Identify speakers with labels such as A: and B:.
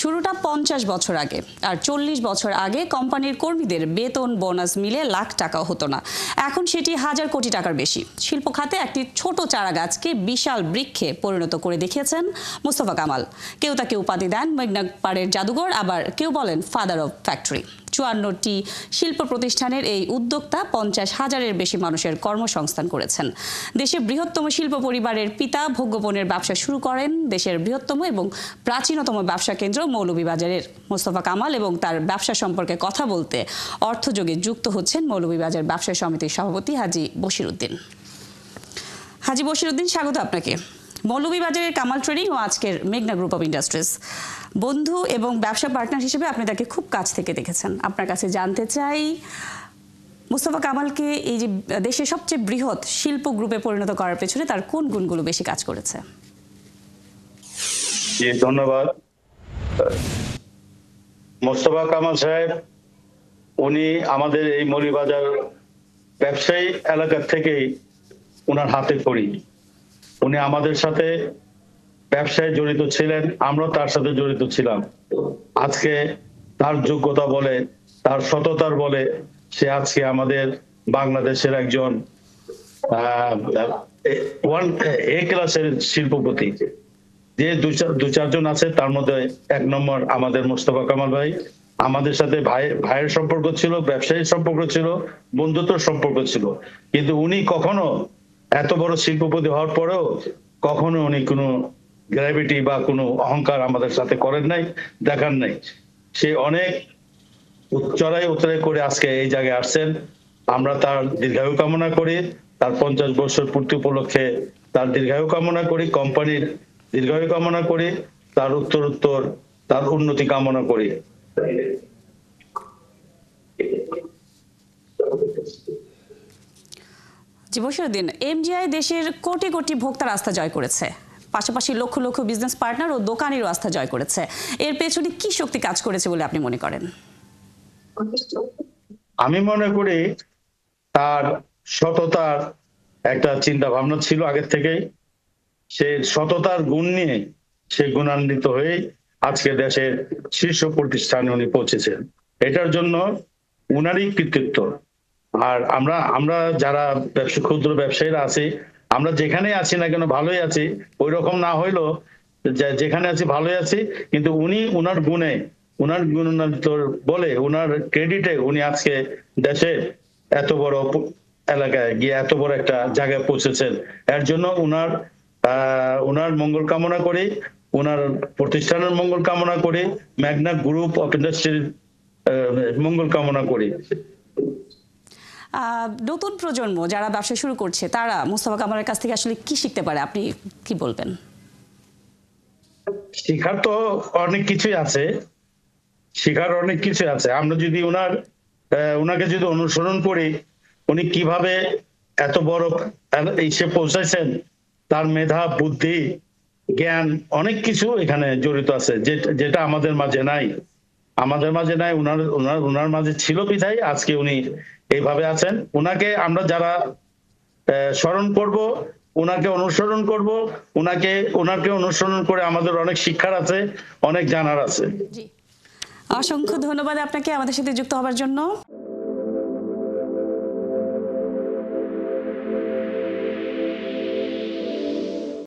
A: শুরুটা 50 বছর আগে, আর 40 বছর আগে কোম্পানির কর্মীদের বেতন বোনাস মিলে লাখ টাকাও হতো না। এখন সেটি হাজার কোটি টাকার বেশি। শিল্প খাতে একটি ছোট চারা গাছকে বিশাল বৃক্ষে পরিণত করে দেখিয়েছেন মোস্তফা কামাল। কেউ তাকে উপাধি দেন মেঘনা পাড়ের জাদুঘর, আবার কেউ বলেন ফাদার অব ফ্যাক্টরি। 54টি শিল্প প্রতিষ্ঠানের এই উদ্যোক্তা 50,000-এর বেশি মানুষের কর্মসংস্থান করেছেন। দেশের বৃহত্তম শিল্প পরিবারের পিতা ভোগ্যপণ্যের ব্যবসা শুরু করেন দেশের বৃহত্তম এবং প্রাচীনতম ব্যবসা কেন্দ্র মৌলভীবাজারের। মোস্তফা কামাল এবং তার ব্যবসা সম্পর্কে কথা বলতে অর্থযোগে যুক্ত হচ্ছেন মৌলভীবাজার ব্যবসায়ী সমিতির সভাপতি হাজি বশির উদ্দিন। হাজি বশির উদ্দিন, স্বাগত আপনাকে। মৌলভীবাজারের কামাল ট্রেডিং ও আজকের মেঘনা গ্রুপ অফ ইন্ডাস্ট্রিজ, বন্ধু এবং ব্যবসা পার্টনার হিসেবে আপনি তাকে খুব কাছ থেকে দেখেছেন। আপনার কাছে জানতে চাই, মোস্তফা কামালকে এই যে দেশের সবচেয়ে বৃহৎ শিল্প গ্রুপে পরিণত করার পেছনে তার কোন গুণগুলো বেশি কাজ করেছে?
B: ধন্যবাদ। মোস্তফা কামাল সাহেব, উনি আমাদের এই মৌলভীবাজার ব্যবসায়ী এলাকা থেকেই ওনার হাতে খড়ি। উনি আমাদের সাথে ব্যবসায় জড়িত ছিলেন, আমরাও তার সাথে জড়িত ছিলাম। আজকে তার যোগ্যতা বলে, তার সততার বলে সে আজকে আমাদের বাংলাদেশের একজন এ ক্লাসের শিল্পপতি। যে দু চারজন আছে তার মধ্যে এক নম্বর আমাদের মোস্তফা কামাল ভাই। আমাদের সাথে ভাইয়ের সম্পর্ক ছিল, ব্যবসায়ীর সম্পর্ক ছিল, বন্ধুত্বের সম্পর্ক ছিল। কিন্তু উনি কখনো এত বড় শিল্পপতি হওয়ার পরেও কখনো উনি কোনো গ্র্যাভিটি বা কোনো অহংকার আমাদের সাথে করেন নাই, দেখান নাই। সে অনেক চড়াই উতরাই করে আজকে এই জায়গায় আসছেন। আমরা তার দীর্ঘায়ু কামনা করি, তার 50 বছর পূর্তি উপলক্ষে তার দীর্ঘায়ু কামনা করি, কোম্পানির দীর্ঘায়ু কামনা করি, তার উত্তরোত্তর তার উন্নতি কামনা করি।
A: জি বশির উদ্দিন, এমজিআই দেশের কোটি কোটি ভোক্তার আস্থা জয় করেছে, পাশাপাশি লক্ষ লক্ষ বিজনেস পার্টনার ও দোকানিরও আস্থা জয় করেছে। এর পেছনে কি শক্তি কাজ করেছে বলে আপনি মনে করেন?
B: আমি মনে করি তার সততার একটা চিন্তা ভাবনা ছিল আগের থেকেই। সে সততার গুণ নিয়ে সে গুণান্বিত হয়ে আজকে দেশের শীর্ষ প্রতিষ্ঠানে উনি পৌঁছেছেন। এটার জন্য উনারই কৃতিত্ব। আর আমরা যারা ক্ষুদ্র ব্যবসায়ীরা আছি, আমরা যেখানে আছি না কেন ভালোই আছি, ওই রকম না হইলো যেখানে আছি ভালোই আছি, কিন্তু উনি উনার গুণে, উনার গুণান্বিত বলে, উনার ক্রেডিটে উনি আজকে দেশে এত বড় এলাকায় গিয়ে এত বড় একটা জায়গায় পৌঁছেছেন। এর জন্য উনার মঙ্গল কামনা করি, উনার প্রতিষ্ঠানের মঙ্গল কামনা করি, মেঘনা গ্রুপ অফ ইন্ডাস্ট্রির মঙ্গল কামনা করি।
A: নতুন প্রজন্ম যারা ব্যবসা শুরু করছে তারা মোস্তফা কামালের কাছ থেকে আসলে কি শিখতে পারে, আপনি কি বলবেন?
B: শিখার তো অনেক কিছুই আছে, শিখার অনেক কিছু আছে। আমরা যদি উনাকে যদি অনুসরণ করি, উনি কিভাবে এত বড় এসে পৌঁছাইছেন, তার মেধা, বুদ্ধি, জ্ঞান অনেক কিছু এখানে জড়িত আছে, যেটা আমাদের মাঝে নাই। আমাদের মাঝে নাই, উনার মাঝে ছিল বিধায় আজকে উনি এইভাবে আছেন। উনাকে আমরা যারা স্মরণ করব, উনাকে অনুসরণ করব, উনাকে অনুসরণ করে আমাদের অনেক শিক্ষার আছে, অনেক জানার আছে।
A: অসংখ্য ধন্যবাদ আপনাকে আমাদের সাথে যুক্ত হবার জন্য।